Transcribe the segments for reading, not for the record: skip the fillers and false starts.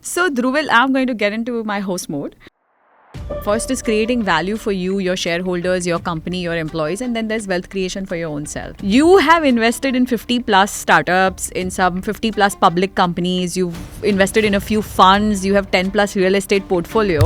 So, Dhruvil, I'm going to get into my host mode. First is creating value for you, your shareholders, your company, your employees, and then there's wealth creation for your own self. You have invested in 50 plus startups, in some 50 plus public companies, you've invested in a few funds, you have 10 plus real estate portfolio.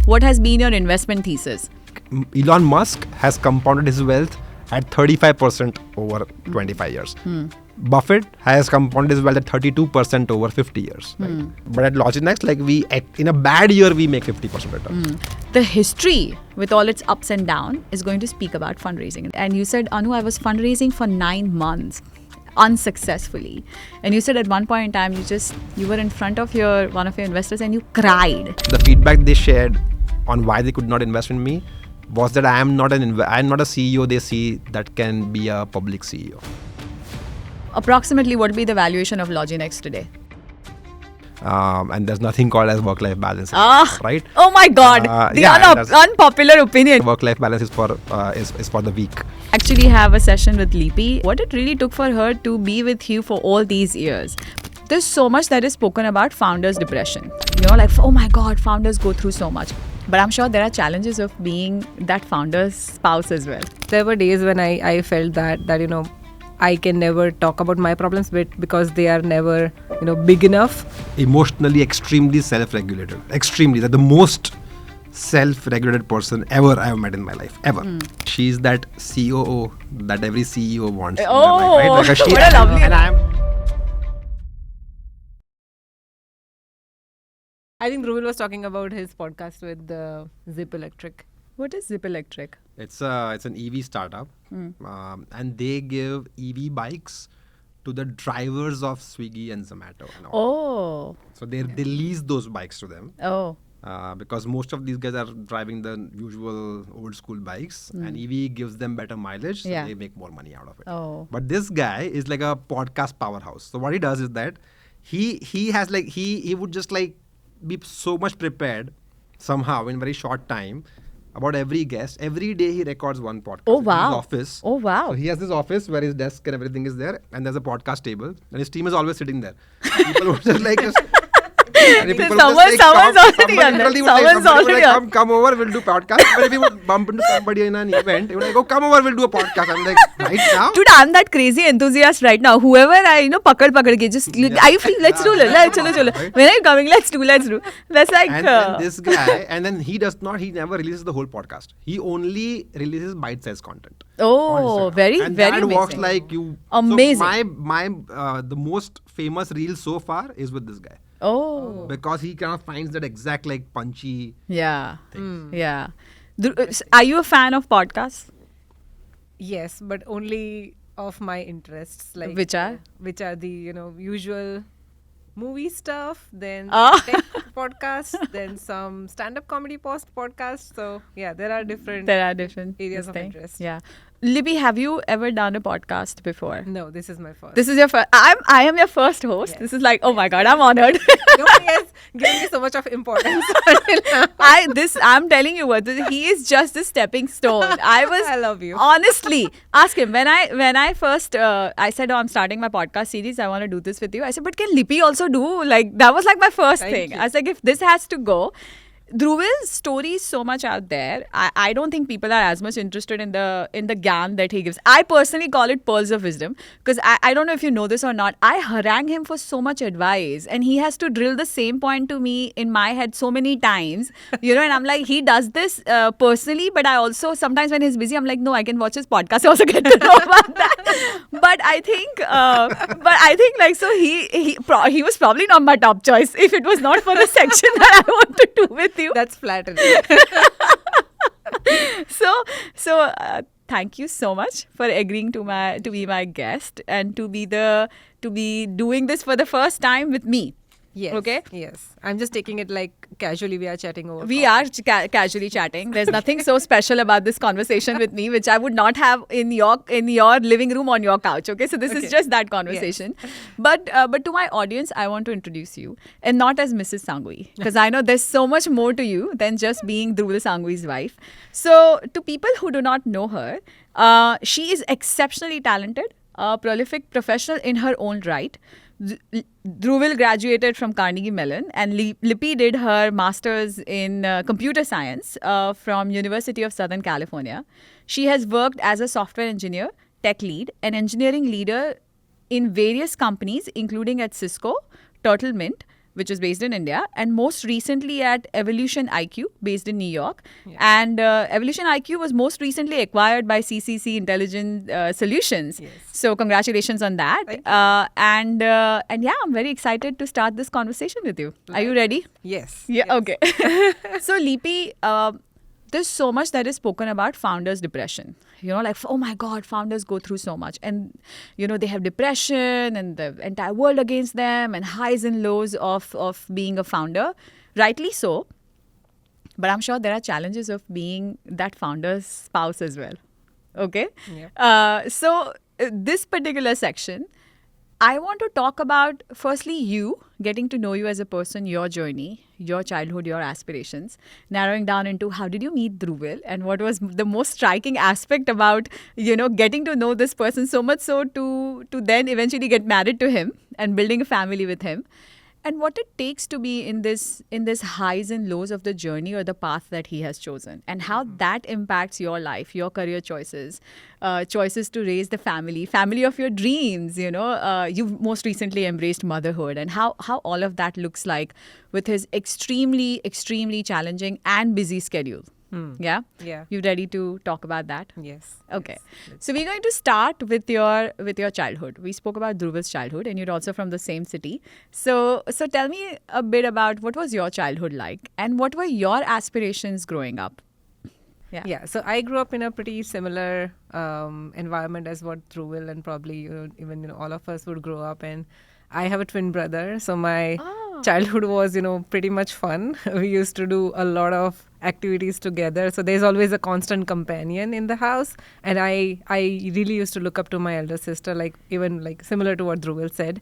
What has been your investment thesis? Elon Musk has compounded his wealth at 35% over 25 years. Buffett has compounded his wealth at 32% over 50 years. Right? But at LogiNext, in a bad year, we make 50% return. The history, with all its ups and downs, is going to speak about fundraising. And you said, Anu, I was fundraising for 9 months unsuccessfully. And you said at one point in time, you were in front of one of your investors and you cried. The feedback they shared on why they could not invest in me was that I am not a CEO they see that can be a public CEO. Approximately what would be the valuation of LogiNext today? And there's nothing called as work-life balance, right? Oh my God! Unpopular opinion. Work-life balance is for the weak. Actually have a session with Lipi. What it really took for her to be with you for all these years. There's so much that is spoken about founders' depression. Oh my God, founders go through so much. But I'm sure there are challenges of being that founder's spouse as well. There were days when I felt that I can never talk about my problems because they are never big enough. Emotionally extremely self-regulated. Extremely. Like the most self-regulated person ever I have met in my life. Ever. She's that COO that every CEO wants. Oh, in their life, right? what a lovely... And I think Dhruvil was talking about his podcast with Zip Electric. What is Zip Electric? It's an EV startup, and they give EV bikes to the drivers of Swiggy and Zomato. And all. Oh. So they lease those bikes to them. Oh. Because most of these guys are driving the usual old school bikes, and EV gives them better mileage, so they make more money out of it. Oh. But this guy is like a podcast powerhouse. So what he does is that he would just be so much prepared somehow in very short time about every guest. Every day he records one podcast. Oh wow. In his office. Oh wow. So he has this office where his desk and everything is there, and there's a podcast table, and his team is always sitting there. People would just Someone's already on that. Come over, we'll do podcast. But if you would bump into somebody in an event, you would like, oh, come over, we'll do a podcast. I'm like, right now? Dude, I'm that crazy enthusiast right now. Whoever I pakad ke, just are you free? Let's do it. Chalo. When are you coming? Let's do. That's like. And this guy, and then he never releases the whole podcast. He only releases bite-sized content. Oh, very and very that amazing. works like you. Amazing. So the most famous reel so far is with this guy. Oh. Because he kind of finds that exact punchy. Yeah. Yeah. Are you a fan of podcasts? Yes, but only of my interests. Which are? Which are the usual movie stuff, then tech podcasts, then some stand-up comedy podcasts. So yeah, there are different areas of interest. Yeah. Libby, have you ever done a podcast before? No, this is my first. This is your first. I am your first host. Yes. This is like, oh my God, I'm honored. Nobody has given me so much of importance. I'm telling you what, he is just a stepping stone. I love you. Honestly, ask him. When I first, I said, I'm starting my podcast series. I want to do this with you. I said, but can Lipi also do? That was my first thing. I was like, if this has to go. Dhruvil's story is so much out there. I don't think people are as much interested in the gyan that he gives. I personally call it pearls of wisdom because I don't know if you know this or not. I harangue him for so much advice and he has to drill the same point to me in my head so many times. And I'm like, he does this personally, but I also sometimes when he's busy, I'm like, no, I can watch his podcast. I also get to know about that. But I think so he was probably not my top choice if it was not for the section that I want to do with you. That's flattering. So thank you so much for agreeing to be my guest and to be doing this for the first time with me. Yes. Okay. Yes. I'm just taking it like casually. We are chatting over. We are casually chatting. There's nothing so special about this conversation with me, which I would not have in your living room on your couch. Okay, so this is just that conversation. Yes. But to my audience, I want to introduce you, and not as Mrs. Sanghvi, because I know there's so much more to you than just being Dhruvil Sanghvi's wife. So to people who do not know her, she is exceptionally talented, a prolific professional in her own right. Dhruvil graduated from Carnegie Mellon, and Lipi did her master's in computer science from University of Southern California. She has worked as a software engineer, tech lead, and engineering leader in various companies, including at Cisco, Turtle Mint, which is based in India, and most recently at Evolution IQ, based in New York. Yeah. And Evolution IQ was most recently acquired by CCC Intelligent Solutions. Yes. So congratulations on that. And yeah, I'm very excited to start this conversation with you. Are you ready? Yes. Yeah. Yes. Okay. So Lipi, there's so much that is spoken about founders' depression. Like, oh my God, founders go through so much. And, they have depression and the entire world against them and highs and lows of being a founder. Rightly so. But I'm sure there are challenges of being that founder's spouse as well. Okay? Yep. So this particular section, I want to talk about, firstly, you, getting to know you as a person, your journey, your childhood, your aspirations, narrowing down into how did you meet Dhruvil and what was the most striking aspect about, getting to know this person so much so to then eventually get married to him and building a family with him. And what it takes to be in this highs and lows of the journey or the path that he has chosen, and how that impacts your life, your career choices, choices to raise the family of your dreams. You've most recently embraced motherhood, and how all of that looks like with his extremely, extremely challenging and busy schedule. Yeah? Yeah. You ready to talk about that? Yes. Okay. Yes. So we're going to start with your childhood. We spoke about Dhruvil's childhood, and you're also from the same city. So tell me a bit about what was your childhood like, and what were your aspirations growing up? Yeah. So I grew up in a pretty similar environment as what Dhruvil and probably even all of us would grow up in. I have a twin brother, so my childhood was pretty much fun. We used to do a lot of activities together, so there's always a constant companion in the house, and I really used to look up to my elder sister, like even like similar to what Dhruvil said.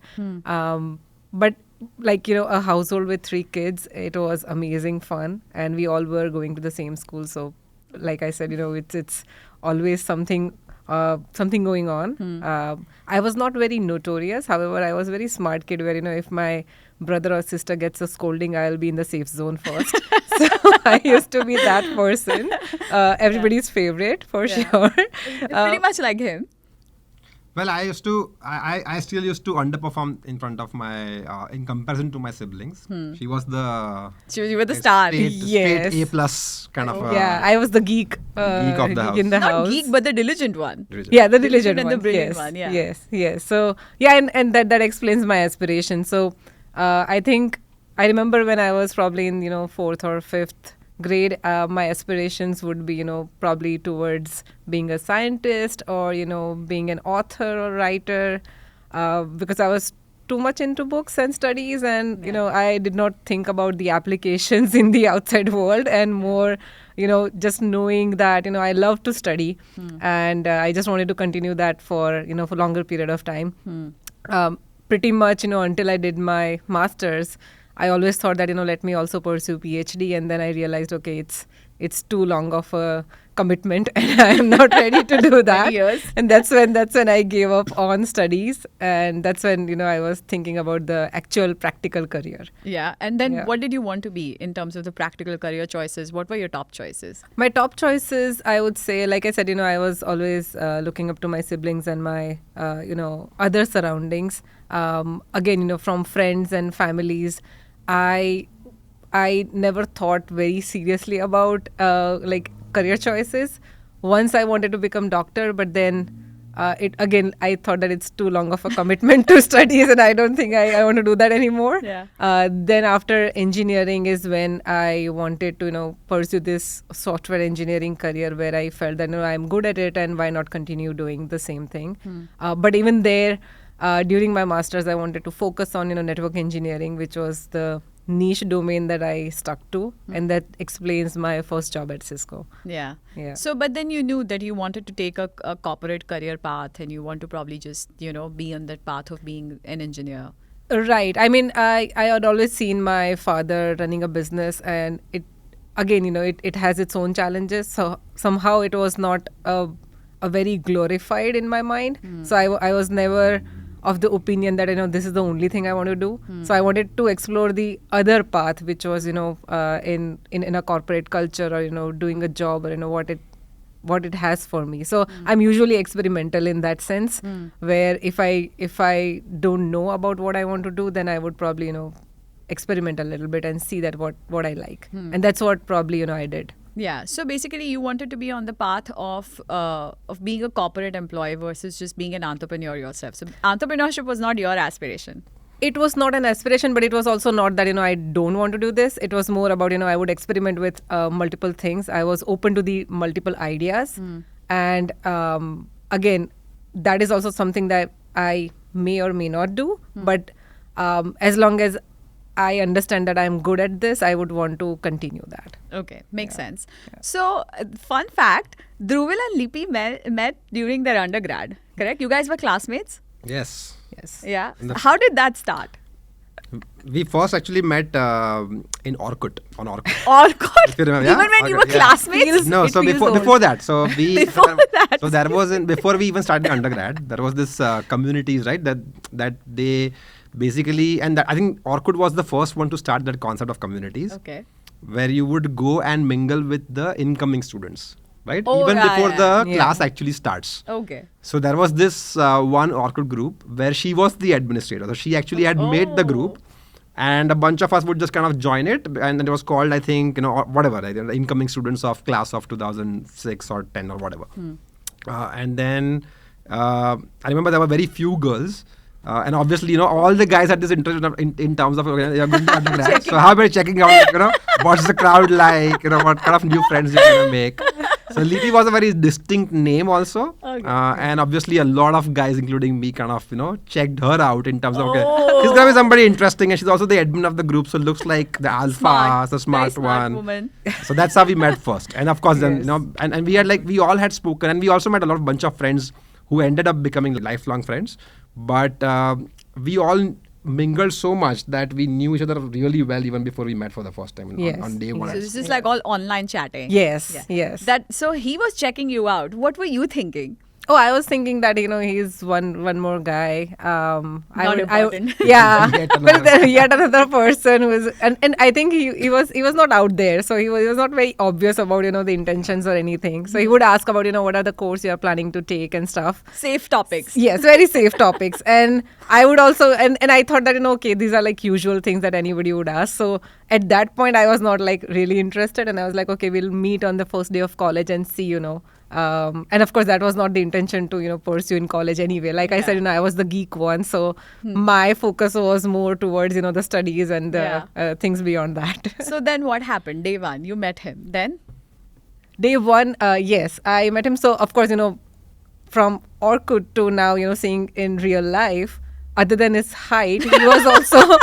But like a household with 3 kids, it was amazing fun, and we all were going to the same school, so like I said, it's always something going on. I was not very notorious. However, I was a very smart kid where, if my brother or sister gets a scolding, I'll be in the safe zone first. So I used to be that person. Everybody's favorite for sure. Pretty much like him. Well, I still used to underperform in front of my, in comparison to my siblings. You were the star. Straight A+ kind of. Yeah, I was the geek. Geek of the house. In the Not house. geek, but the diligent one. Yeah, the diligent one. And the brilliant one. Yeah. Yes. So yeah, and that explains my aspiration. So I think I remember when I was probably in 4th or 5th grade, my aspirations would be probably towards being a scientist or being an author or writer, because I was too much into books and studies, and I did not think about the applications in the outside world, and more just knowing that I love to study, and I just wanted to continue that for for longer period of time. Pretty much until I did my master's, I always thought that let me also pursue PhD, and then I realized, okay, it's too long of a commitment, and I am not ready to do that. And that's when I gave up on studies, and that's when I was thinking about the actual practical career. Yeah, and then what did you want to be in terms of the practical career choices? What were your top choices? My top choices, I would say, like I said, I was always looking up to my siblings and my other surroundings. Again, from friends and families. I never thought very seriously about career choices. Once I wanted to become doctor, but then I thought that it's too long of a commitment to studies, and I don't think I want to do that anymore. Yeah. Then after engineering is when I wanted to pursue this software engineering career, where I felt that I'm good at it, and why not continue doing the same thing. But even there, during my master's, I wanted to focus on, network engineering, which was the niche domain that I stuck to. And that explains my first job at Cisco. Yeah. Yeah. So, but then you knew that you wanted to take a corporate career path and you want to probably just, be on that path of being an engineer. Right. I mean, I had always seen my father running a business, and it, again, it has its own challenges. So somehow it was not a very glorified in my mind. So I was never of the opinion that this is the only thing I want to do. So I wanted to explore the other path, which was in a corporate culture, or doing a job, or what it has for me. So I'm usually experimental in that sense, where if I don't know about what I want to do, then I would probably experiment a little bit and see that what I like, and that's what probably I did. Yeah. So basically, you wanted to be on the path of being a corporate employee versus just being an entrepreneur yourself. So entrepreneurship was not your aspiration. It was not an aspiration, but it was also not that I don't want to do this. It was more about I would experiment with multiple things. I was open to the multiple ideas, and again, that is also something that I may or may not do. But as long as I understand that I'm good at this, I would want to continue that. Okay, makes sense. Yeah. So, fun fact, Dhruvil and Lipi met during their undergrad, correct? You guys were classmates? Yes. Yeah. How did that start? We first actually met in Orkut, on Orkut. Orkut? If you remember, Even when you were classmates? No, so before that. So so there was before we even started undergrad, there was this communities, right? That they basically, and that, I think Orkut was the first one to start that concept of communities. Okay. Where you would go and mingle with the incoming students, right? Oh, even before the Yeah. class actually starts. Okay. So there was this one Orkut group where she was the administrator. So she actually had made the group, and a bunch of us would just kind of join it, and it was called, I think, whatever, right? The incoming students of class of 2006 or 10 or whatever. And then I remember there were very few girls. And obviously, all the guys had this interest in terms of you're going to undergrad. So how about checking out, what's the crowd like, what kind of new friends you're going to make. So Lipi was a very distinct name also. Okay. And obviously a lot of guys, including me, kind of, checked her out in terms of, okay, she's going to be somebody interesting. And she's also the admin of the group. So looks like the alpha, the smart one. Woman. So that's how we met first. And of course, then, and we had we all had spoken. And we also met a bunch of friends who ended up becoming lifelong friends. But we all mingled so much that we knew each other really well even before we met for the first time on day one. So this is like all online chatting. Yes. So he was checking you out. What were you thinking? Oh, I was thinking that he's one more guy. Not important. Yeah, Yet but then yet another person who was, and I think he was not out there, so he was not very obvious about the intentions or anything. So he would ask about what are the course you are planning to take and stuff. Safe topics. Yes, very safe topics. And I would also and I thought that okay, these are like usual things that anybody would ask. So at that point, I was not like really interested, and I was like, okay, we'll meet on the first day of college and see and of course that was not the intention to pursue in college anyway. Like I said, I was the geek one, so my focus was more towards the studies and things beyond that. So then what happened? Day one, you met him. Then day one, yes, I met him. So of course from Orkut to now seeing in real life, other than his height, he was also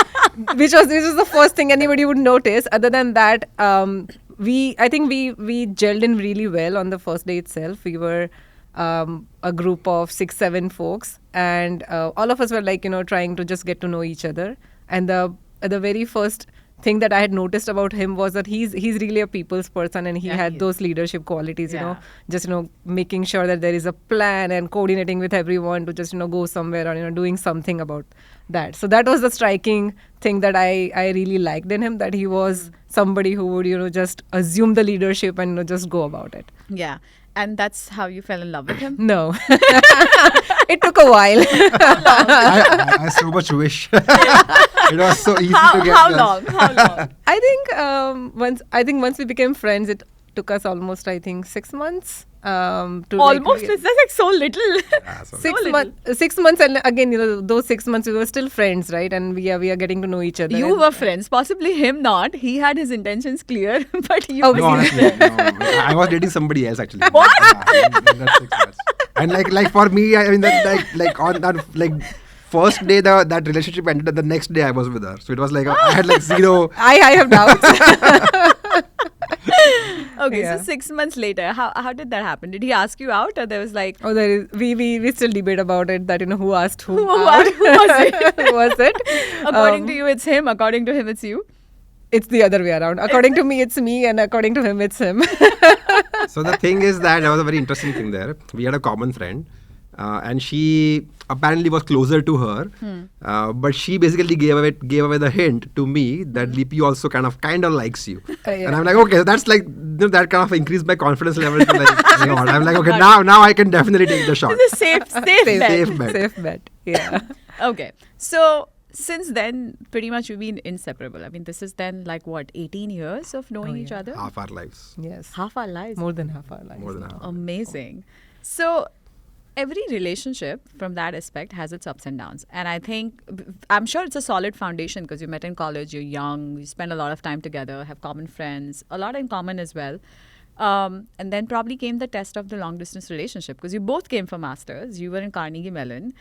which was the first thing anybody would notice. Other than that, I think we gelled in really well on the first day itself. We were a group of 6-7 folks, and all of us were like trying to just get to know each other. And the very first thing that I had noticed about him was that he's really a people's person, and he had those leadership qualities. Just making sure that there is a plan and coordinating with everyone to just go somewhere or doing something about that. So that was the striking thing that I really liked in him, that he was somebody who would just assume the leadership and just go about it. yeah, and that's how you fell in love with him. No, it took a while. I so much wish. It was so easy to get. How long? I think once we became friends, it took us almost 6 months. Almost, it's like so little. Yeah, so 6 months, and again, those 6 months we were still friends, right? And we are getting to know each other. You were friends, possibly him not. He had his intentions clear, but you. No, honestly, no. I was dating somebody else actually. What? Yeah, in that 6 months. And like for me, I mean, that, like on that, like first day that relationship ended, and the next day I was with her. So it was like I had like zero. I have doubts. Okay, Yeah. so 6 months later, how did that happen? Did he ask you out, or there was like Oh, there is. We still debate about it. That who asked who. who was it? Who was it? According to you, it's him. According to him, it's you. It's the other way around. According to me, it's me, and according to him, it's him. So the thing is that there was a very interesting thing there. We had a common friend, and she apparently was closer to her, but she basically gave away the hint to me that Lipi also kind of likes you. Yeah. And I'm like, okay, so that's like that kind of increased my confidence level. To like, I'm like, okay, now I can definitely take the shot. It's a safe bet. Safe bet. Safe bet. Yeah. Okay, so since then, pretty much we've been inseparable. I mean, this is then like what, 18 years of knowing each other? Half our lives. Yes. Half our lives. More than half our lives. More than half. Amazing. So every relationship from that aspect has its ups and downs. And I think, I'm sure it's a solid foundation because you met in college, you're young, you spend a lot of time together, have common friends, a lot in common as well. And then probably came the test of the long distance relationship because you both came for masters. You were in Carnegie Mellon,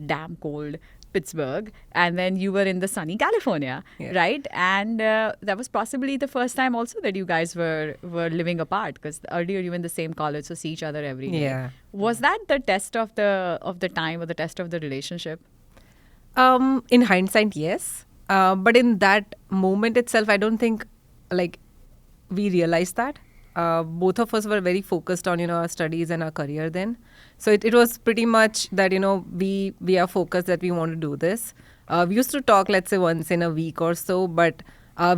damn cold Pittsburgh, and then you were in the sunny California, right? And that was possibly the first time also that you guys were living apart because earlier you were in the same college, so see each other every day. Yeah. Was that the test of the time or the test of the relationship? In hindsight, yes. But in that moment itself, I don't think like we realized that. Both of us were very focused on our studies and our career then. So it was pretty much that we are focused that we want to do this. We used to talk, let's say, once in a week or so, but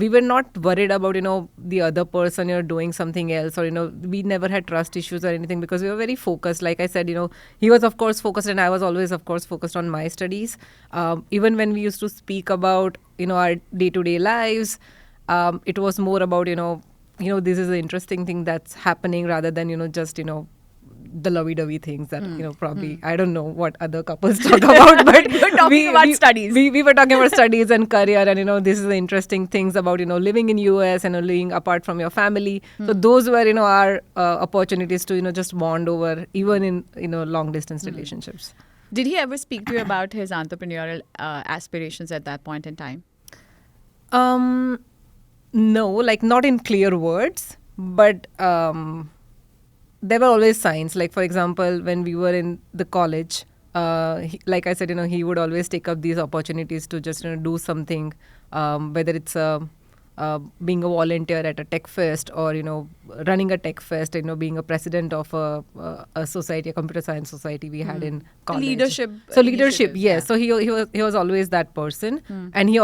we were not worried about the other person doing something else, or we never had trust issues or anything because we were very focused. Like I said, he was of course focused and I was always of course focused on my studies. Even when we used to speak about our day-to-day lives, it was more about this is an interesting thing that's happening rather than just the lovey-dovey things that probably I don't know what other couples talk about, but You're talking about studies. We were talking about studies and career, and this is the interesting things about living in US and living apart from your family. So those were our opportunities to just bond over, even in long distance relationships. Did he ever speak to you about his entrepreneurial aspirations at that point in time? No, like not in clear words, but there were always signs. Like, for example, when we were in the college, like I said, he would always take up these opportunities to just do something, whether it's being a volunteer at a tech fest or running a tech fest, being a president of a society, a computer science society we had in college. Leadership. So leadership, yes. Yeah. So he was always that person, and he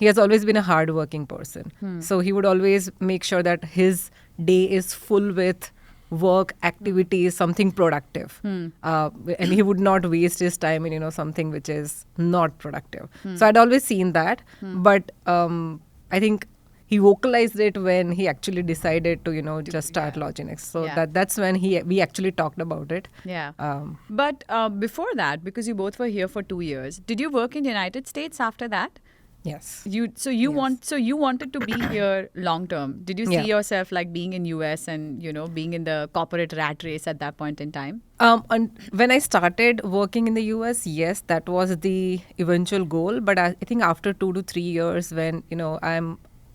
has always been a hardworking person. So he would always make sure that his day is full with work, activities, something productive. And he would not waste his time in something which is not productive. So I'd always seen that. But I think he vocalized it when he actually decided to just start LogiNext. So that's when we actually talked about it. Yeah. But before that, because you both were here for 2 years, did you work in the United States after that? Yes. You wanted to be here long term. Did you see yourself like being in US and being in the corporate rat race at that point in time? And when I started working in the US, yes, that was the eventual goal. But I think after 2 to 3 years, when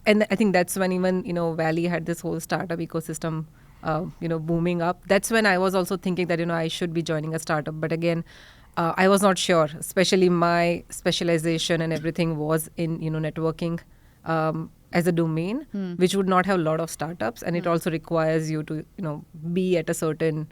and I think that's when even Valley had this whole startup ecosystem booming up. That's when I was also thinking that I should be joining a startup. But again, I was not sure, especially my specialization and everything was in networking as a domain, which would not have a lot of startups, and it also requires you to be at a certain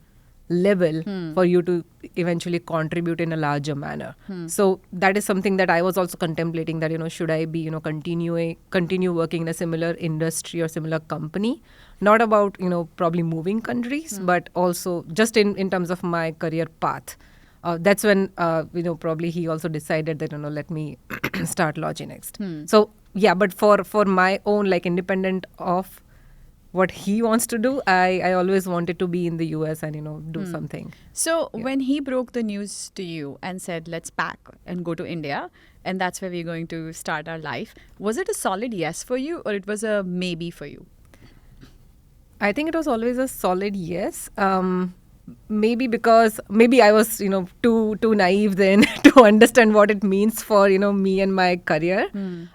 level for you to eventually contribute in a larger manner. So that is something that I was also contemplating, that should I be continue working in a similar industry or similar company, not about probably moving countries, but also just in terms of my career path. That's when probably he also decided that let me start LogiNext. So yeah, but for my own, like, independent of what he wants to do, I always wanted to be in the US and do something. So when he broke the news to you and said, let's pack and go to India, and that's where we're going to start our life, was it a solid yes for you, or it was a maybe for you? I think it was always a solid yes. maybe I was too naive then to understand what it means for me and my career.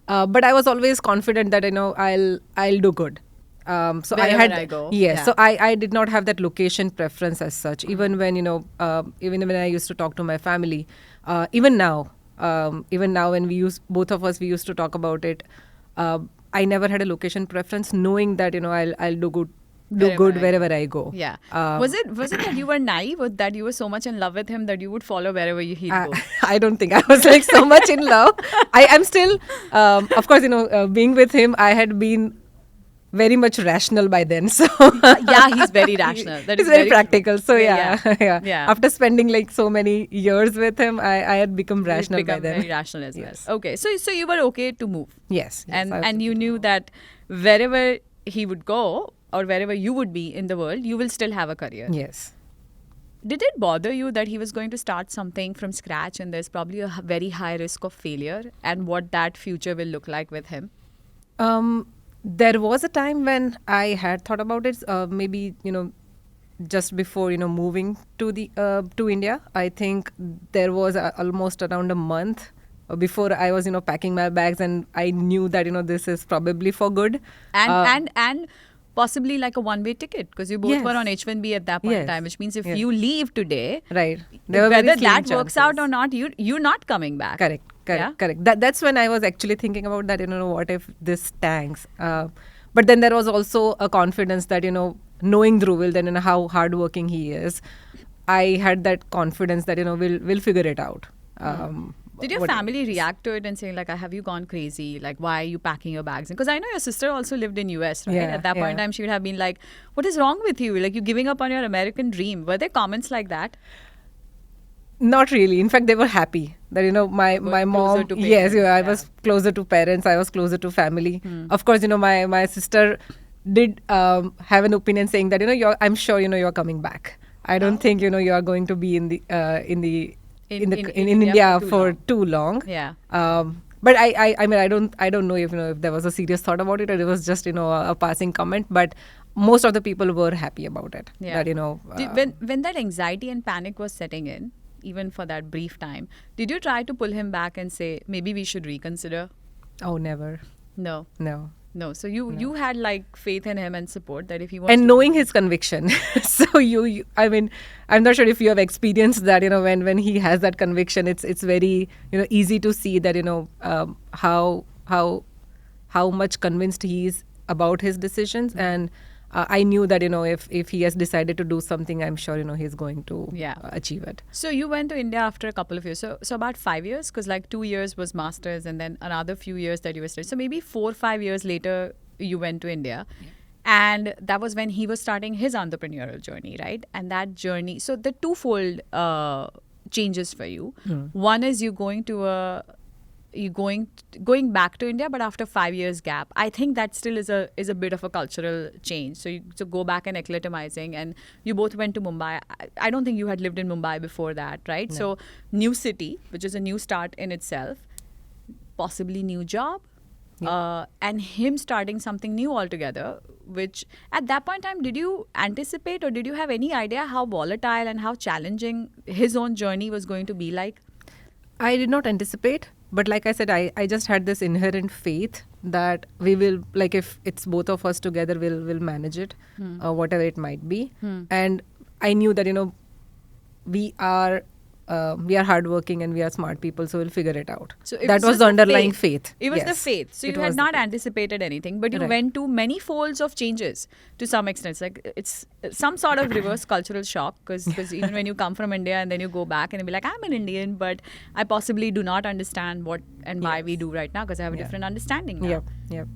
But I was always confident that I'll do good. So Wherever I go. Yes. Yeah. So I did not have that location preference as such. Even when even when I used to talk to my family, even now when both of us used to talk about it, I never had a location preference, knowing that I'll do good wherever I go. Yeah. Was it that you were naive, or that you were so much in love with him that you would follow wherever he'd go? I don't think I was like so much in love. I'm still, of course, being with him, I had been very much rational by then. So Yeah, he's very rational. That he's is very practical. So Yeah. yeah. After spending like so many years with him, I had become rational by then. Very rational as Yes. well. Okay, so you were okay to move. Yes. And you knew that wherever he would go, or wherever you would be in the world, you will still have a career. Yes. Did it bother you that he was going to start something from scratch and there's probably a very high risk of failure, and what that future will look like with him? There was a time when I had thought about it. Maybe just before moving to India. I think there was almost around a month before I was packing my bags, and I knew that this is probably for good. And possibly like a one-way ticket, because you both Yes. were on H1B at that point in Yes. time, which means if Yes. you leave today, Right. There were very whether slim that works out chances. or not, you're not coming back. Correct. Yeah? That's when I was actually thinking about that. What if this tanks? But then there was also a confidence that knowing Dhruvil, then how hardworking he is, I had that confidence that we'll figure it out. Did your family react to it and saying like, have you gone crazy? Like, why are you packing your bags? Because I know your sister also lived in US, right? Yeah, At that point in yeah. time, she would have been like, what is wrong with you? Like, you're giving up on your American dream. Were there comments like that? Not really. In fact, they were happy that my Closer mom. to Yes, parents, I yeah. was closer to parents. I was closer to family. Of course, my sister did have an opinion saying that I'm sure you're coming back. I don't think you are going to be in India for too long. Yeah. But I mean I don't know if there was a serious thought about it, or it was just a passing comment. But most of the people were happy about it. Yeah. That When that anxiety and panic was setting in, even for that brief time, did you try to pull him back and say, maybe we should reconsider? oh, never. No. So you had like faith in him and support that if he wants And to knowing his conviction. So I mean, I'm not sure if you have experienced that, when he has that conviction, it's very, easy to see that, how much convinced he is about his decisions. And I knew that, if he has decided to do something, I'm sure, he's going to achieve it. So you went to India after a couple of years. So about 5 years, because like 2 years was masters and then another few years that you were studying. So maybe 4 or 5 years later, you went to India. Yeah. And that was when he was starting his entrepreneurial journey, right? And that journey, so the twofold changes for you. One is you going back to India, but after 5 years gap. I think that still is a bit of a cultural change. So you go back and acclimatizing, and you both went to Mumbai. I don't think you had lived in Mumbai before that, right? No. So new city, which is a new start in itself, possibly new job, and him starting something new altogether, which at that point in time, did you anticipate or did you have any idea how volatile and how challenging his own journey was going to be like? I did not anticipate, but like I said, I just had this inherent faith that we will, like if it's both of us together, we'll manage it, whatever it might be. And I knew that, we are hardworking and we are smart people, so we'll figure it out. So it that was just the underlying faith. It was the Yes. faith. So It you had was the not faith. anticipated anything, but you Right. went to many folds of changes to some extent. Like it's some sort of reverse cultural shock, because even when you come from India and then you go back and you be like, I'm an Indian, but I possibly do not understand what and why we do right now because I have a different understanding now. Yep.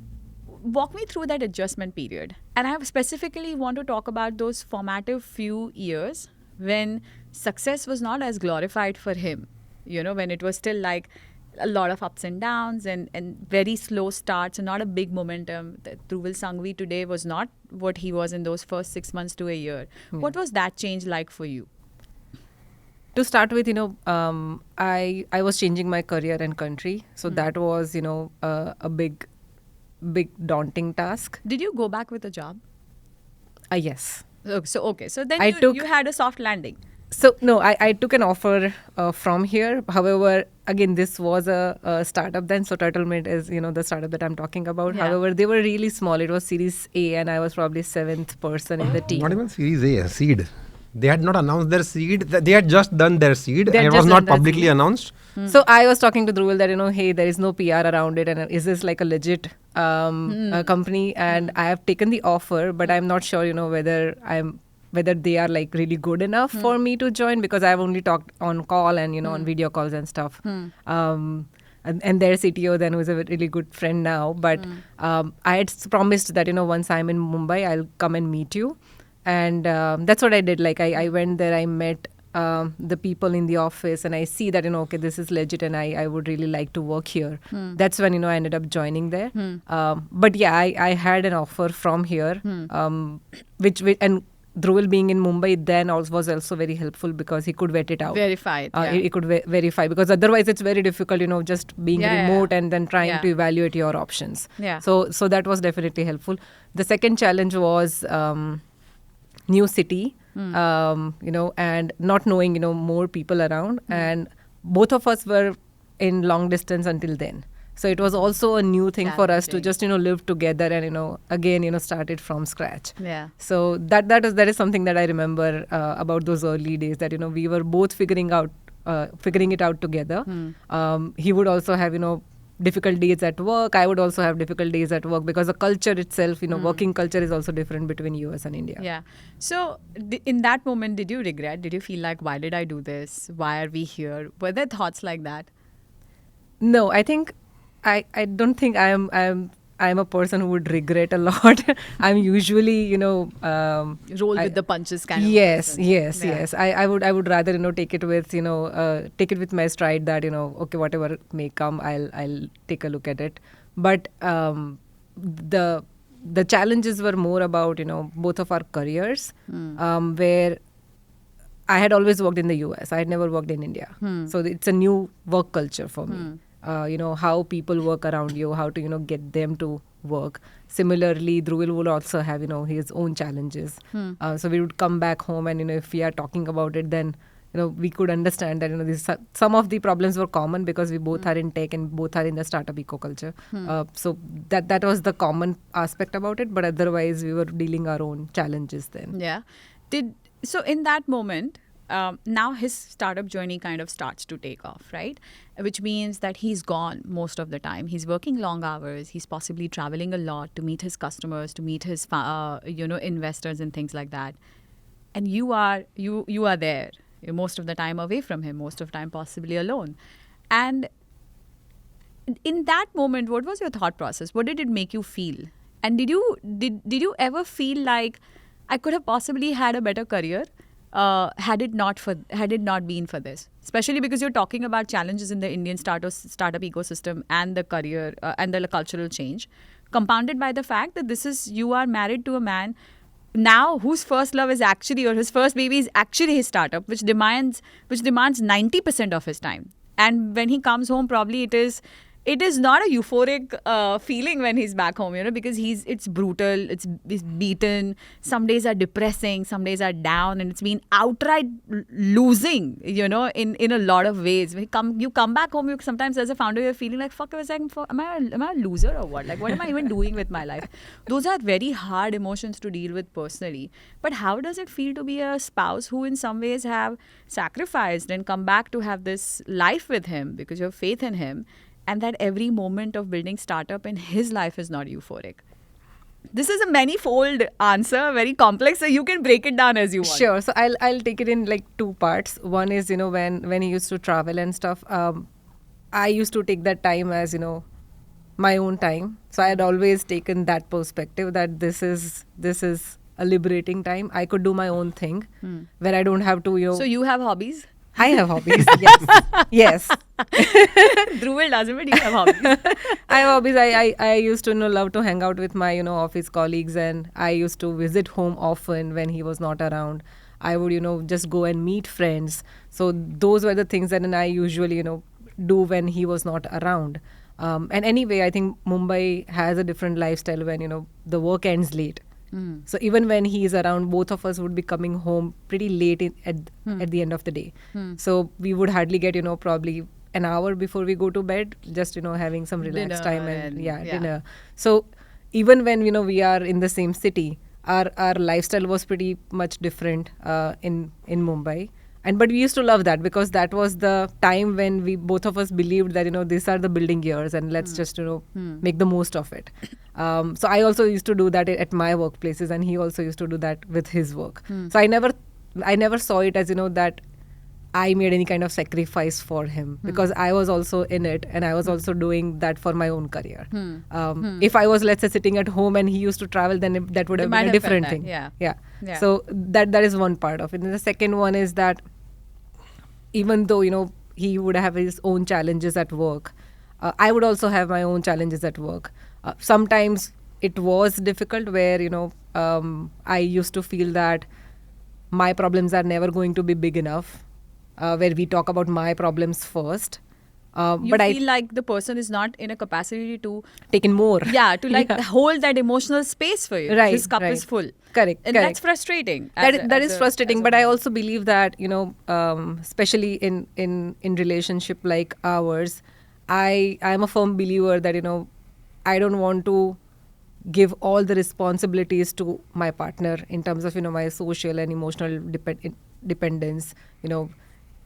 Walk me through that adjustment period. And I specifically want to talk about those formative few years when success was not as glorified for him, when it was still like a lot of ups and downs and very slow starts and not a big momentum. Dhruvil Sanghvi today was not what he was in those first 6 months to a year. What was that change like for you? To start with, I was changing my career and country. So that was, a big daunting task. Did you go back with a job? Yes. So then I took- you had a soft landing. So no, I took an offer from here. However, again, this was a startup then. So Turtlemint is the startup that I'm talking about. Yeah. However, they were really small. It was Series A, and I was probably 7th person in the team. Not even Series A, seed. They had not announced their seed. They had just done their seed, They had and it was just not done their publicly seed. announced. So I was talking to Dhruvil that hey, there is no PR around it, and is this like a legit company? And I have taken the offer, but I'm not sure whether they are like really good enough for me to join, because I've only talked on call and on video calls and stuff. And their CTO then, who's a really good friend now, but I had promised that once I'm in Mumbai, I'll come and meet you. And that's what I did. Like I went there, I met the people in the office, and I see that okay, this is legit, and I would really like to work here. That's when I ended up joining there. But yeah, I had an offer from here, which and Dhruvil being in Mumbai then was also very helpful because he could vet it out. Verify it. Yeah. He could verify, because otherwise it's very difficult, just being remote and then trying to evaluate your options. Yeah. So that was definitely helpful. The second challenge was new city, and not knowing, more people around. And both of us were in long distance until then. So it was also a new thing for us to just, live together and, again, start it from scratch. Yeah. So that is something that I remember about those early days, that, we were both figuring it out together. He would also have, difficult days at work. I would also have difficult days at work, because the culture itself, working culture is also different between US and India. Yeah. So in that moment, did you regret? Did you feel like, why did I do this? Why are we here? Were there thoughts like that? No, I think I don't think I'm a person who would regret a lot. I'm usually, Roll with the punches kind of. Yes, person. yes. I would rather, take it with my stride, that, okay, whatever may come, I'll take a look at it. But the challenges were more about, both of our careers, where I had always worked in the US. I had never worked in India. So it's a new work culture for me. How people work around you, how to, get them to work. Similarly, Dhruvil will also have, his own challenges. So we would come back home and, if we are talking about it, then, we could understand that, some of the problems were common because we both are in tech and both are in the startup eco-culture. So that was the common aspect about it. But otherwise, we were dealing our own challenges then. Yeah. So in that moment, now his startup journey kind of starts to take off, right? Which means that he's gone most of the time. He's working long hours. He's possibly traveling a lot to meet his customers, to meet his investors and things like that. And you are there. You're most of the time away from him, most of the time possibly alone. And in that moment, what was your thought process? What did it make you feel? And did you ever feel like I could have possibly had a better career had it not been for this? Especially because you're talking about challenges in the Indian startup ecosystem and the career and the cultural change, compounded by the fact that you are married to a man now whose first love is actually, or his first baby is actually his startup, which demands 90% of his time. And when he comes home, probably it is not a euphoric feeling when he's back home, because it's brutal, it's beaten. Some days are depressing, some days are down, and it's been outright losing, in a lot of ways. When you come back home, sometimes as a founder, you're feeling like, fuck, am I a loser or what? Like, what am I even doing with my life? Those are very hard emotions to deal with personally. But how does it feel to be a spouse who in some ways have sacrificed and come back to have this life with him because you have faith in him, and that every moment of building startup in his life is not euphoric? This is a many-fold answer, very complex, so you can break it down as you want. Sure. So I'll take it in like two parts. One is, when he used to travel and stuff, I used to take that time as, my own time. So I had always taken that perspective that this is a liberating time. I could do my own thing where I don't have to, So you have hobbies? I have hobbies. Yes. Dhruvil doesn't, but you have hobbies. I have hobbies. I used to love to hang out with my office colleagues, and I used to visit home often when he was not around. I would just go and meet friends. So those were the things that I usually do when he was not around. And anyway, I think Mumbai has a different lifestyle when the work ends late. So even when he is around, both of us would be coming home pretty late at the end of the day. So we would hardly get, probably an hour before we go to bed, just, having some relaxed Dinner time and and dinner. So even when, we are in the same city, our lifestyle was pretty much different in Mumbai. But we used to love that, because that was the time when we both of us believed that, these are the building years and let's just, make the most of it. So I also used to do that at my workplaces, and he also used to do that with his work. So I never saw it as, that I made any kind of sacrifice for him, because I was also in it and I was also doing that for my own career. If I was, let's say, sitting at home and he used to travel, then that would have been a different thing. Yeah. So that is one part of it. And the second one is that even though, he would have his own challenges at work, I would also have my own challenges at work. Sometimes it was difficult where, I used to feel that my problems are never going to be big enough, where we talk about my problems first. You but feel like the person is not in a capacity to take in more. Hold that emotional space for you. Right, His cup right. is full. Correct. And that's frustrating. That is frustrating. But I also believe that, especially in relationship like ours, I'm a firm believer that, I don't want to give all the responsibilities to my partner in terms of, my social and emotional dependence.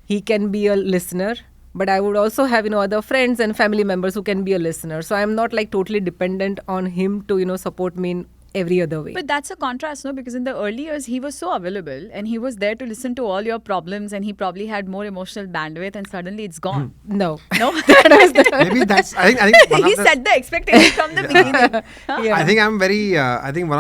He can be a listener, but I would also have, other friends and family members who can be a listener. So I'm not like totally dependent on him to, support me in every other way. But that's a contrast, no? Because in the early years, he was so available and he was there to listen to all your problems, and he probably had more emotional bandwidth, and suddenly it's gone. No. Maybe that's, I think one He of the, set the expectation from the beginning. I think I'm very, I think one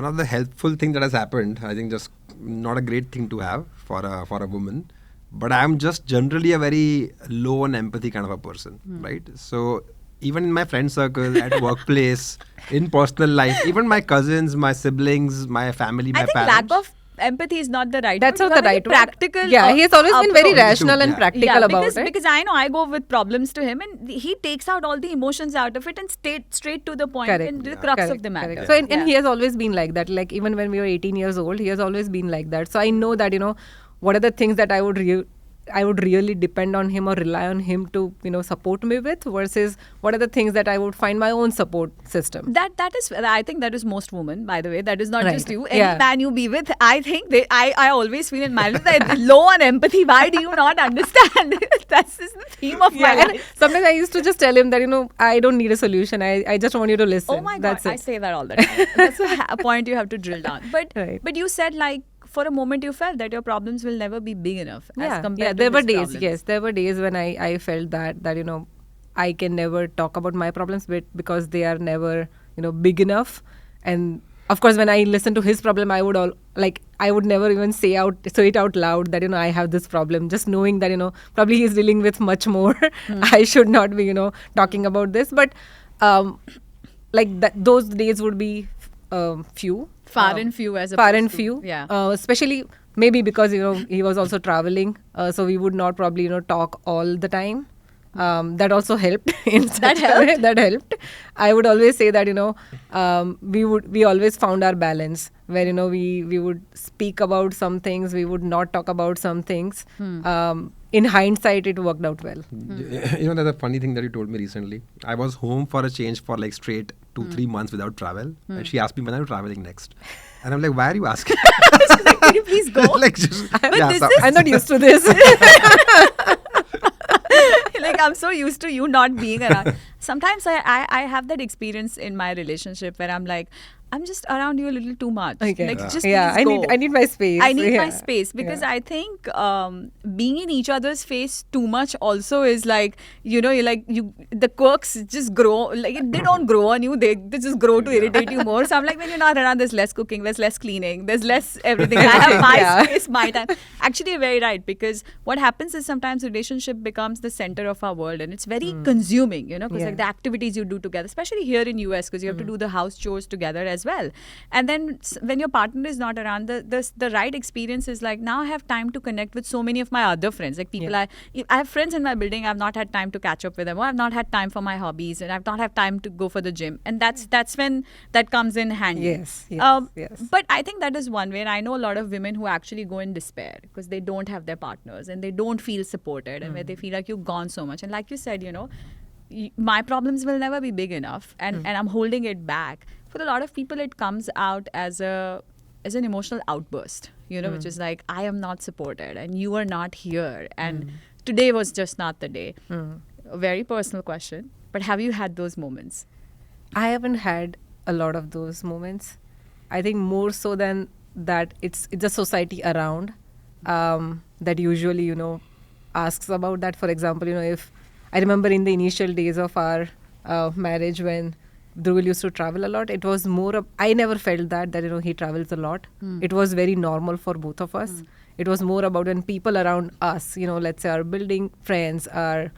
of the helpful thing that has happened, I think just not a great thing to have for a woman, but I'm just generally a very low on empathy kind of a person, right? So even in my friend circle, at workplace, in personal life, even my cousins, my siblings, my family, my I think parents. lack of empathy is not the right That's word. not the right word. Practical. Yeah, he has always been very approach. rational and practical about it. Because I know I go with problems to him, and he takes out all the emotions out of it and straight to the point and the crux of the matter. Correct. So and he has always been like that. Like even when we were 18 years old, he has always been like that. So I know that what are the things that I would really depend on him or rely on him to support me with, versus what are the things that I would find my own support system. That is, I think that is most women, by the way. That is not Right. just you. Any man you be with, I think I always feel in my life that low on empathy. Why do you not understand? That's just the theme of my And life. sometimes I used to just tell him that I don't need a solution. I just want you to listen. Oh my God, That's I it. say that all the time. That's a point you have to drill down. But Right. but you said, like, for a moment you felt that your problems will never be big enough as compared to there were his days. problems. Yes, there were days when I felt that I can never talk about my problems because they are never big enough. And of course, when I listen to his problem, I would never even say it out loud that I have this problem. Just knowing that probably he's dealing with much more. I should not be talking about this. But those days would be few. Far and few as Far opposed and to- few. Yeah. Especially maybe because he was also traveling, so we would not probably talk all the time. That also helped. That helped? That helped. I would always say that we always found our balance where we would speak about some things, we would not talk about some things. In hindsight, it worked out well. There's a funny thing that you told me recently. I was home for a change for like straight 2-3 months without travel. And she asked me, when are you traveling next? And I'm like, why are you asking? Can you please go? Like, just, I'm not used to this. Like, I'm so used to you not being around. Sometimes I have that experience in my relationship where I'm like, I'm just around you a little too much. Okay. Like, just I please go. need my space. I need my space because I think being in each other's face too much also is like, the quirks just grow. Like, they don't grow on you. They just grow to irritate you more. So I'm like, when you're not around, there's less cooking, there's less cleaning, there's less everything. I have my space, my time. Actually, you're very right, because what happens is sometimes relationship becomes the center of our world, and it's very consuming, because like the activities you do together, especially here in US, because you have to do the house chores together as as well. And then when your partner is not around, the right experience is like, now I have time to connect with so many of my other friends. Like people, I have friends in my building, I've not had time to catch up with them, or I've not had time for my hobbies, and I've not had time to go for the gym. And that's when that comes in handy. Yes. But I think that is one way. And I know a lot of women who actually go in despair because they don't have their partners and they don't feel supported, and where they feel like you've gone so much. And like you said, my problems will never be big enough, and I'm holding it back. For a lot of people, it comes out as an emotional outburst, which is like, I am not supported and you are not here, and today was just not the day. A very personal question, but have you had those moments? I haven't had a lot of those moments. I think more so than that, it's a society around that usually, asks about that. For example, if I remember in the initial days of our marriage, when Dhruvil used to travel a lot, it was more I never felt that he travels a lot. It was very normal for both of us. It was more about when people around us, let's say our building friends, our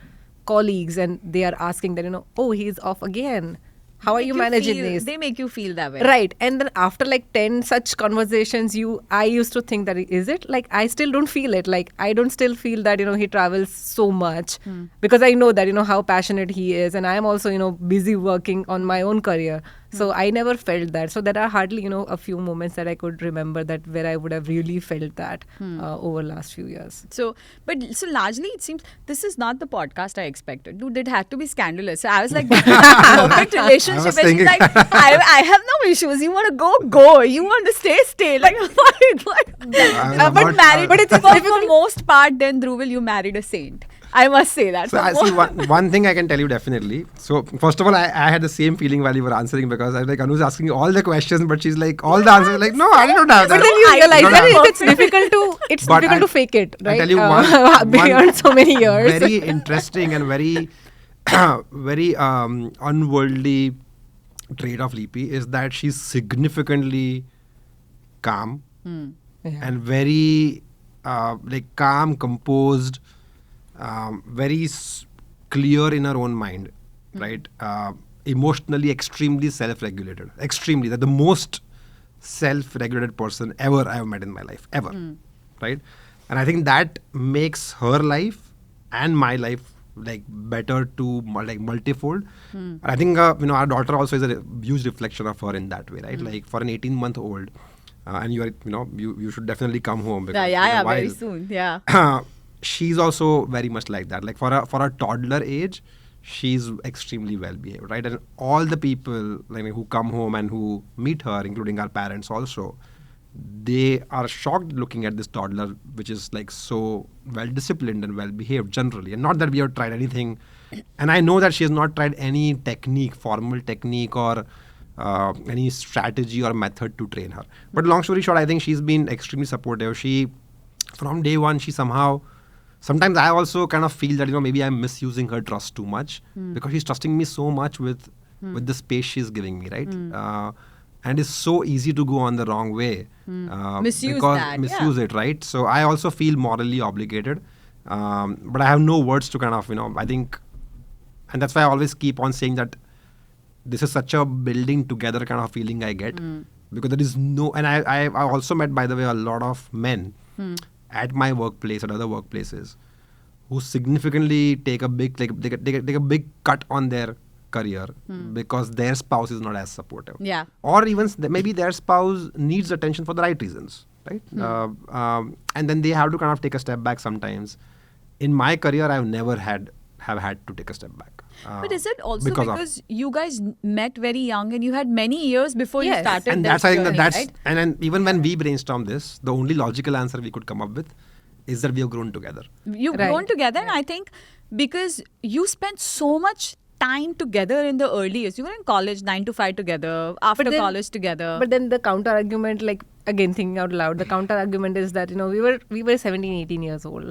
colleagues, and they are asking that, oh, he's off again. How are you managing this? They make you feel that way. Right. And then after like 10 such conversations, I used to think that, is it? Like, I still don't feel it. Like, I don't still feel that, he travels so much because I know that, how passionate he is. And I am also, busy working on my own career. So I never felt that. So there are hardly, a few moments that I could remember that where I would have really felt that over last few years. So largely it seems this is not the podcast I expected. Dude, it had to be scandalous. So I was like, perfect relationship. And she's like, I have no issues. You want to go. You want to stay. Like, but married. But it's for most part, then Dhruvil, you married a saint. I must say that. So I see one thing I can tell you definitely. So first of all, I had the same feeling while you were answering, because I was like, Anu's asking you all the questions, but she's like, all the answers. Like, no, I don't have that. But then you realize that it's difficult to fake it, right? I'll tell you beyond so many years. Very interesting and very, very unworldly trait of Lipi is that she's significantly calm and very calm, composed. Very clear in her own mind, right? Emotionally extremely self-regulated. Extremely. That the most self-regulated person ever I have met in my life. Ever. Right? And I think that makes her life and my life better to multifold. And I think our daughter also is a huge reflection of her in that way, right? Like for an 18-month-old, and you are you should definitely come home because very soon. Yeah. She's also very much like that. Like for a toddler age, she's extremely well behaved, right? And all the people who come home and who meet her, including our parents also, they are shocked looking at this toddler, which is so well disciplined and well behaved generally. And not that we have tried anything. And I know that she has not tried any formal technique or any strategy or method to train her. But long story short, I think she's been extremely supportive. From day one, she somehow... Sometimes I also kind of feel that, maybe I'm misusing her trust too much because she's trusting me so much with the space she's giving me, right? And it's so easy to go on the wrong way. Misuse it, right? So I also feel morally obligated. But I have no words to kind of, I think, and that's why I always keep on saying that this is such a building together kind of feeling I get. Because there is and I also met, by the way, a lot of men at my workplace, at other workplaces, who significantly take a big take a big cut on their career because their spouse is not as supportive. Yeah. Or even maybe their spouse needs attention for the right reasons, right? And then they have to kind of take a step back sometimes. In my career, I've never have had to take a step back. But is it also because you guys met very young and you had many years before you started? And that's, I think that's, right? And then even when we brainstormed this, the only logical answer we could come up with is that we have grown together. You've grown together, and I think because you spent so much time together in the early years. You were in college, 9 to 5 together, after college together. But then the counter argument, again thinking out loud, the counter argument is that, we were 17, 18 years old.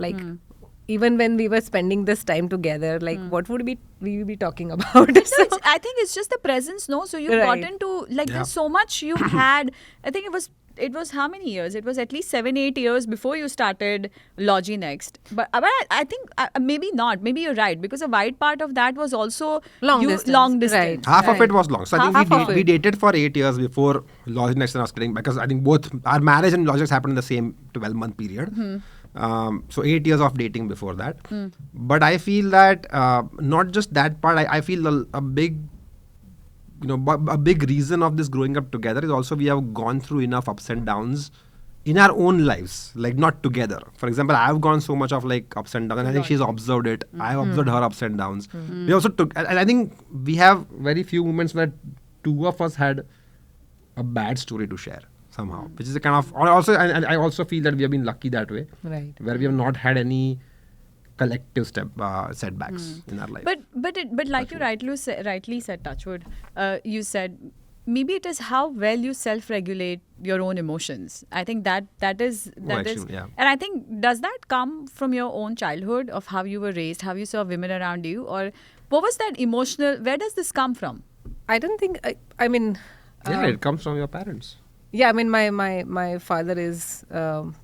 Even when we were spending this time together, what would we be talking about? I think it's just the presence, no? So you got into, there's so much you had. I think it was it was how many years? It was at least 7-8 years before you started LogiNext. But I think maybe not. Maybe you're right, because a wide part of that was also Long distance. Long distance. Right. Half of it was long. So I Half think of we it. dated for 8 years before LogiNext and us getting, because I think both our marriage and LogiNext happened in the same 12-month period. So 8 years of dating before that. But I feel that not just that part. I feel a big, a big reason of this growing up together is also we have gone through enough ups and downs in our own lives, like not together. For example, I've gone so much of like ups and downs, and I think she's observed it. I've observed her ups and downs. We also took, and I think we have very few moments where two of us had a bad story to share somehow, which is a kind of, also, and I also feel that we have been lucky that way, Right. where we have not had any collective setbacks in our life. But like you rightly said, Touchwood, you said maybe it is how well you self-regulate your own emotions. I think that is, actually, yeah. and I think, does that come from your own childhood, of how you were raised, how you saw women around you, or what was that emotional? Where does this come from? I don't think. I mean. It comes from your parents. Yeah, I mean, my father is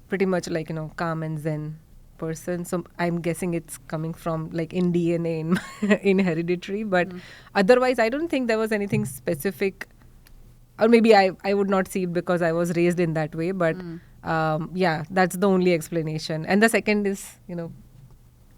pretty much like, calm and zen person. So I'm guessing it's coming from like in DNA, in hereditary. But otherwise, I don't think there was anything specific. Or maybe I would not see it because I was raised in that way. But yeah, that's the only explanation. And the second is,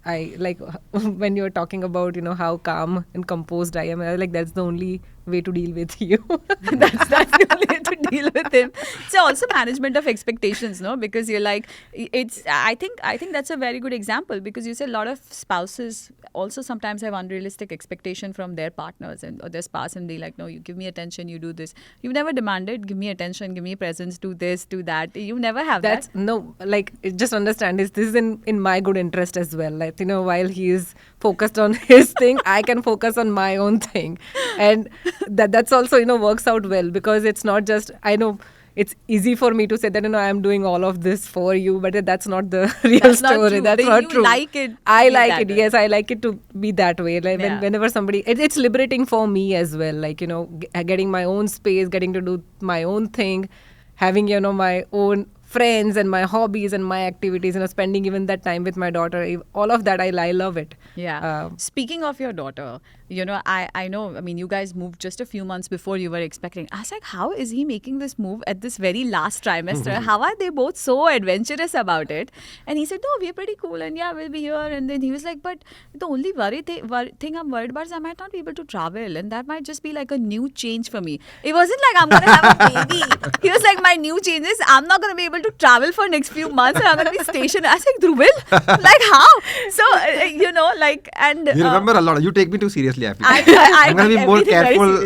I like when you're talking about, how calm and composed I am. I was like, that's the only way to deal with you. that's the only way to deal with him. It's also management of expectations, no? Because you're like, I think that's a very good example, because you said a lot of spouses also sometimes have unrealistic expectation from their partners or their spouse, and they like, no, you give me attention, you do this. You've never demanded, give me attention, give me presents, do this, do that. You never have that. No, like, just understand this is in my good interest as well. Like, while he is focused on his thing, I can focus on my own thing. And that's also, works out well, because it's not just, I know it's easy for me to say that, I'm doing all of this for you, but that's not the real story. That's not true. Like it. I like it. Yes, I like it to be that way. Like whenever somebody, it's liberating for me as well. Like, getting my own space, getting to do my own thing, having, my own friends and my hobbies and my activities, spending even that time with my daughter. All of that, I love it. Yeah. Speaking of your daughter, I know, I mean, you guys moved just a few months before you were expecting. I was like, how is he making this move at this very last trimester? How are they both so adventurous about it? And he said, no, we're pretty cool, and yeah, we'll be here. And then he was like, but the only thing I'm worried about is I might not be able to travel, and that might just be like a new change for me. It wasn't like I'm going to have a baby. He was like, my new change is I'm not going to be able to travel for next few months, and I'm going to be stationed. I was like, Dhruvil, like how? So, and... You remember a lot. You take me too seriously, I feel. I'm going to be more careful.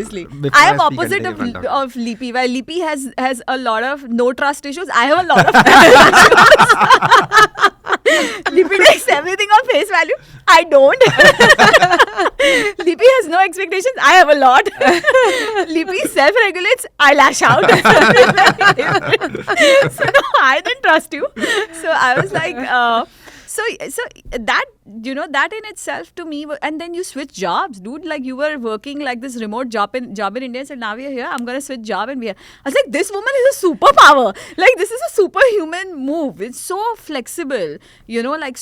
I am opposite of Lipi. While Lipi has a lot of no trust issues, I have a lot of Lipi takes everything on face value. I don't. Lipi has no expectations. I have a lot. Lipi self-regulates. I lash out. So no, I didn't trust you. So I was like, so that, that in itself to me, and then you switch jobs, dude. Like, you were working like this remote job in India, and said, now we are here, I'm going to switch job and we are. I was like, this woman is a superpower. Like, this is a superhuman move. It's so flexible, you're like,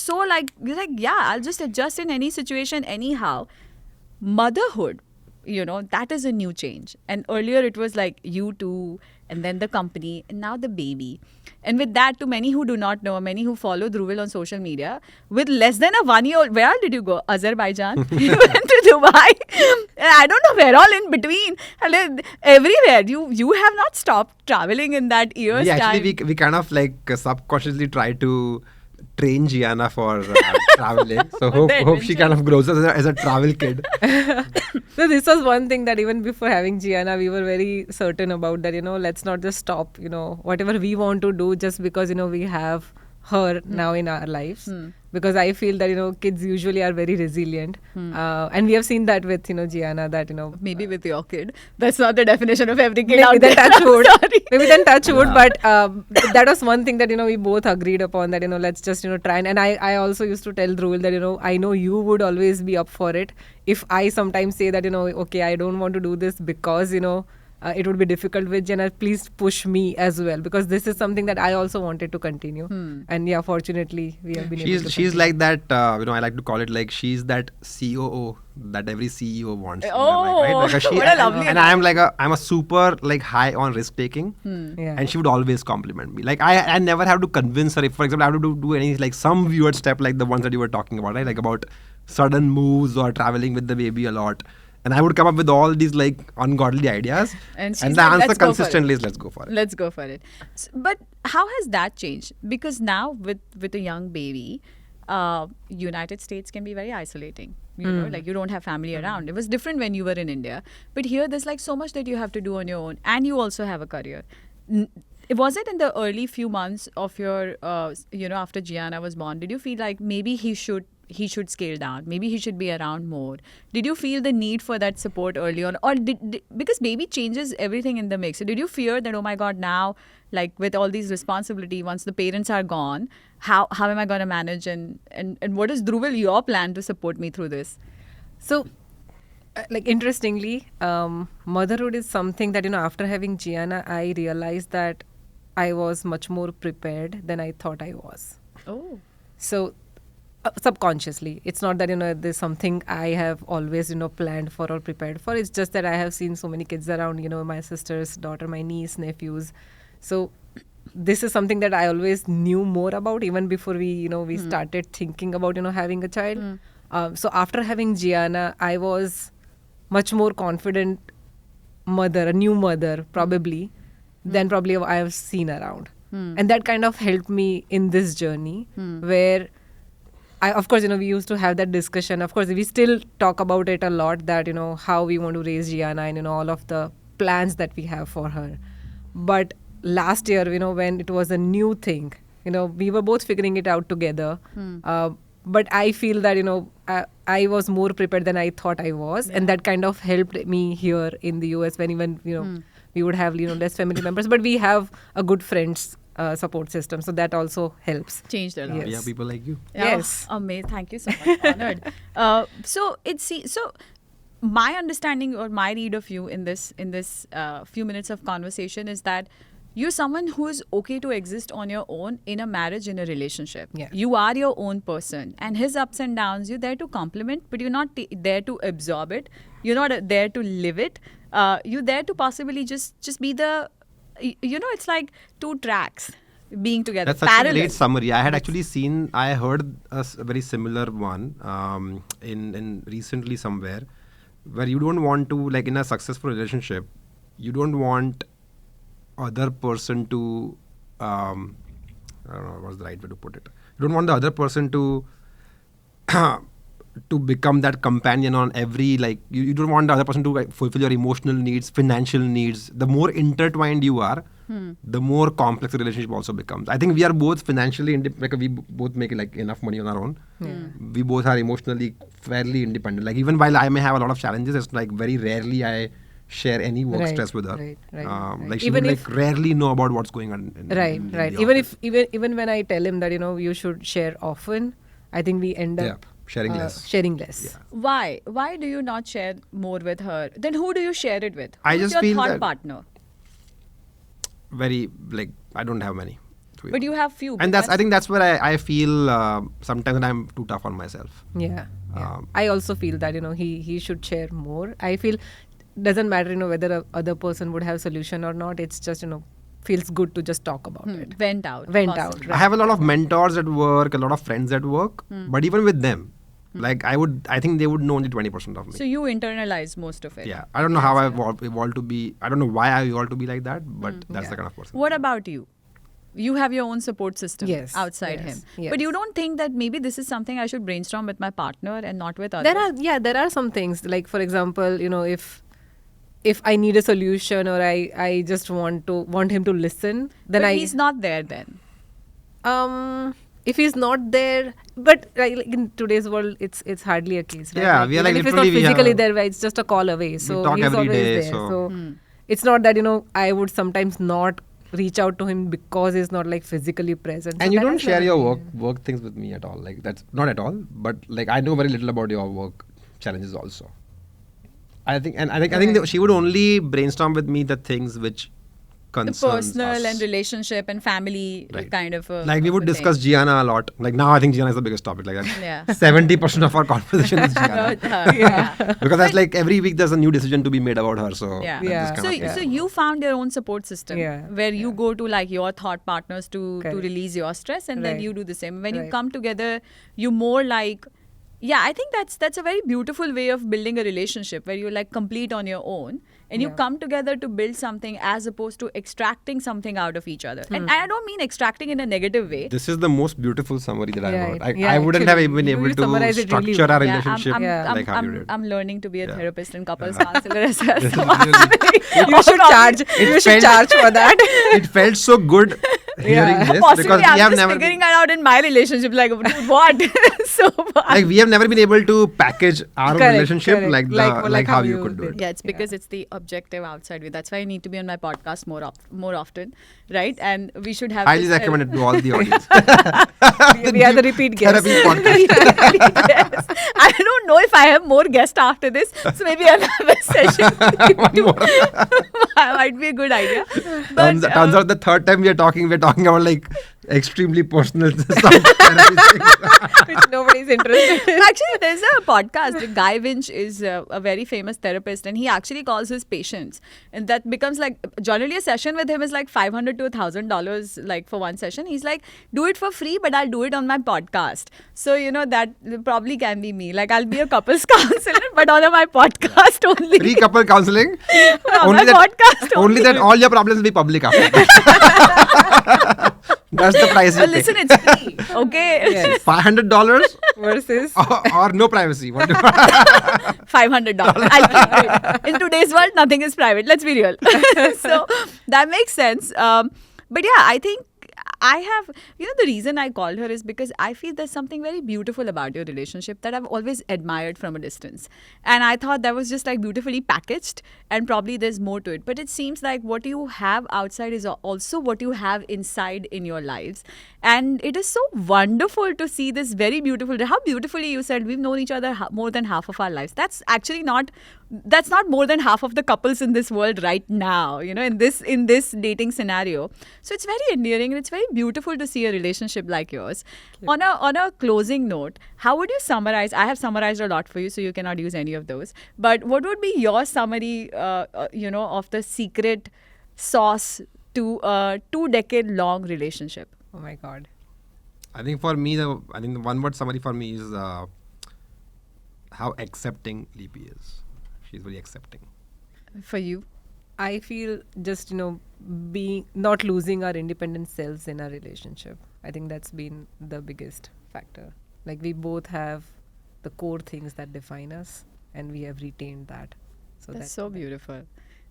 yeah, I'll just adjust in any situation anyhow. Motherhood, that is a new change. And earlier it was like you two, and then the company, and now the baby. And with that, to many who do not know, many who follow Dhruvil on social media, with less than a 1-year-old, where all did you go? Azerbaijan? You went to Dubai? And I don't know where all in between. And then everywhere. You have not stopped traveling in that year's time. Actually, we kind of like subconsciously try to train Gianna for traveling. So hope she kind of grows up as a travel kid. So this was one thing that even before having Gianna, we were very certain about that, let's not just stop, whatever we want to do just because, we have her now in our lives. Because I feel that, kids usually are very resilient. And we have seen that with, Gianna, that, maybe with your kid. That's not the definition of every kid maybe out then there. touch wood. Maybe then touch wood. But that was one thing that, we both agreed upon that, let's just, try. And I also used to tell Dhruvil that, I know you would always be up for it. If I sometimes say that, okay, I don't want to do this because, it would be difficult with Jenna, please push me as well, because this is something that I also wanted to continue. And yeah, fortunately we have been able to She's continue. like that, I like to call it like she's that COO that every CEO wants. in their Oh, life, right? Like what a lovely and I'm a super like high on risk taking, Yeah. and she would always compliment me. Like I never have to convince her. If, for example, I have to do any like some weird step like the ones that you were talking about, right? Like about sudden moves or traveling with the baby a lot. And I would come up with all these like ungodly ideas, And she's the like, answer "Let's go for it." consistently is let's go for it. Let's go for it. But how has that changed? Because now with a young baby, United States can be very isolating. You know, like you don't have family around. It was different when you were in India. But here there's like so much that you have to do on your own, and you also have a career. Was it in the early few months of your, after Gianna was born, did you feel like maybe he should scale down, maybe he should be around more? Did you feel the need for that support early on, or because baby changes everything in the mix, so did you fear that, oh my god, now like with all these responsibility, once the parents are gone, how am I going to manage, and what is, Dhruvil, your plan to support me through this? So, like interestingly, motherhood is something that, after having Gianna, I realized that I was much more prepared than I thought I was. Oh. So, subconsciously, it's not that, there's something I have always, planned for or prepared for. It's just that I have seen so many kids around, my sister's daughter, my niece, nephews. So, this is something that I always knew more about even before we started thinking about, having a child. So, after having Gianna, I was much more confident mother, a new mother probably, than probably I have seen around. And that kind of helped me in this journey where of course, we used to have that discussion. Of course, we still talk about it a lot, that, how we want to raise Gianna and, all of the plans that we have for her. But last year, when it was a new thing, we were both figuring it out together. But I feel that, I was more prepared than I thought I was. And that kind of helped me here in the US when even, we would have, less family members. But we have a good friends support system. So that also helps. Changed a lot. Yes. Yeah, people like you. Yes. Oh, amazing. Thank you so much. Honored. So my understanding or my read of you in this few minutes of conversation is that you're someone who is okay to exist on your own in a marriage, in a relationship. Yeah. You are your own person, and his ups and downs, you're there to complement, but you're not there to absorb it. You're not there to live it. You're there to possibly just be the, it's like two tracks being together. That's such parallel. a great summary. I heard a very similar one in recently somewhere, where you don't want to, like in a successful relationship, you don't want other person to, I don't know what's the right way to put it. You don't want the other person to to become that companion on every, like, you don't want the other person to like, fulfill your emotional needs, financial needs. The more intertwined you are, the more complex the relationship also becomes. I think we are both financially like we both make like enough money on our own. We both are emotionally fairly independent. Like even while I may have a lot of challenges, it's like very rarely I share any work stress with her. Right. Like she Even would if- like rarely know about what's going on. In Right. the Even office. even when I tell him that you should share often, I think we end up sharing less. Sharing less. Yeah. Why do you not share more with her? Then who do you share it with? I Who's just your feel thought that- partner? Very like I don't have many. to be But you have few. and I because- think that's where I feel sometimes that I'm too tough on myself. Yeah. I also feel that he should share more. I feel doesn't matter whether a other person would have solution or not. It's just feels good to just talk about it. Vent out. Vent possibly. out. I have a lot of mentors at work, a lot of friends at work, but even with them, like I think they would know only 20% of me. So you internalize most of it. Yeah, I don't know how I evolved to be. I don't know why I evolved to be like that, but that's the kind of person. What about you? You have your own support system Yes, outside yes, him. yes. But you don't think that maybe this is something I should brainstorm with my partner and not with others? There are some things, like for example, if I need a solution or I just want him to listen, then But he's not there then. if he's not there, but like in today's world, it's hardly a case. Right? Yeah, we are even like if it's not literally we physically have- there, it's just a call away. So talk he's every always day, there. so- So it's not that I would sometimes not reach out to him because he's not like physically present. And So you that don't has share never your been- work things with me at all. Like that's not at all. But like I know very little about your work challenges also. I think that she would only brainstorm with me the things which The concerns personal us. and relationship and family Right. kind of a, Like we of would a discuss thing. Gianna a lot. Like now I think Gianna is the biggest topic. Like Yeah. 70% of our conversation is Gianna. Yeah. Because that's like every week there's a new decision to be made about her. So Yeah. this Yeah. kind So, of thing. so you found your own support system Yeah. where you go to like your thought partners to Correct. release your stress, and then Right. you do the same. When you Right. come together, you more like, yeah, I think that's a very beautiful way of building a relationship where you're like complete on your own, and you Yeah. come together to build something as opposed to extracting something out of each other. And I don't mean extracting in a negative way. This is the most beautiful summary that I've Yeah, heard. yeah, I wouldn't have actually, been you able to summarize it really structure our well. Yeah, relationship like how you did. I'm learning to be a Yeah. therapist and couples counselor as well. This is So really- You should charge. You should felt- charge for that. It felt so good hearing this Possibly, because I'm we have just never figuring it out in my relationship. Like, what? So, like we have never been able to package our Correct, relationship correct. like how you could do it. yeah, it's because it's the objective outside view. That's why I need to be on my podcast more often, right? And we should have. Highly this- recommend it to all the audience. We are the repeat guests. Therapy podcast. Yes. I don't know if I have more guests after this, so maybe another session might be a good idea. But Turns out the third time we're talking about like extremely personal stuff. Therapy things. Which nobody's interested. actually, there's a podcast. Guy Winch is a very famous therapist, and he actually calls his patients, and that becomes like generally a session with him is like $500 to $1,000 like for one session. He's like, do it for free, but I'll do it on my podcast. So that probably can be me. Like I'll be a couples counselor, but on my podcast only. Free couple counseling. On my podcast only that all your problems will be public after that. That's the price you Oh, pay. listen, it's free. Okay. Yes. $500 Versus. or no privacy. What do $500. I'll keep it. In today's world, nothing is private. Let's be real. So that makes sense. But yeah, I think I have, the reason I called her is because I feel there's something very beautiful about your relationship that I've always admired from a distance. And I thought that was just like beautifully packaged, and probably there's more to it. But it seems like what you have outside is also what you have inside in your lives. And it is so wonderful to see this very beautiful, how beautifully you said we've known each other more than half of our lives. That's actually not more than half of the couples in this world right now, in this dating scenario. So it's very endearing and it's very beautiful to see a relationship like yours. On a closing note, how would you summarize? I have summarized a lot for you, so you cannot use any of those. But what would be your summary, of the secret sauce to a 2-decade-long relationship? Oh my God. I think for me, the one word summary for me is how accepting Lipi is. She's very accepting. For you? I feel just, being not losing our independent selves in our relationship. I think that's been the biggest factor. Like we both have the core things that define us, and we have retained that. So That's so beautiful.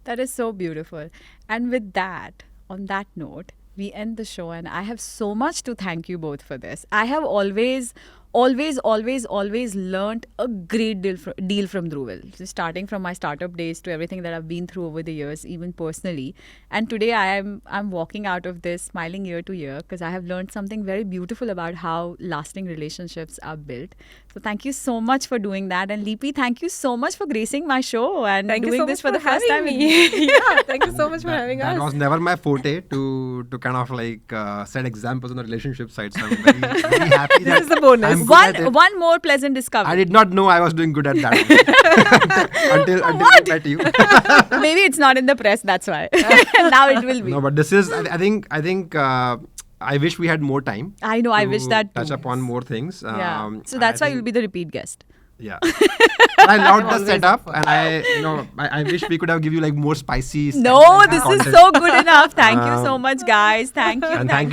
That is so beautiful. And with that, on that note, we end the show, and I have so much to thank you both for this. I have always learned a great deal from Dhruvil. So starting from my startup days to everything that I've been through over the years, even personally. And today I'm walking out of this smiling ear to ear because I have learned something very beautiful about how lasting relationships are built. So thank you so much for doing that. And Lipi, thank you so much for gracing my show and Thank you doing so this much for the first time. having me. Yeah, thank you so much for having That us. was never my forte to kind of like set examples on the relationship side. So I'm very, very happy that This is the bonus. I'm good at it. One more pleasant discovery. I did not know I was doing good at that until I met you. Maybe it's not in the press, that's why. Now it will be. No, but this is. I think. I wish we had more time. I know, I to wish that touch too. upon more things. Yeah. So and that's I why think- you'll be the repeat guest. Yeah. I loved the setup, and I wish we could have give you like more spicy. No, this is so good enough. Thank you so much, guys. Thank you. And thank you.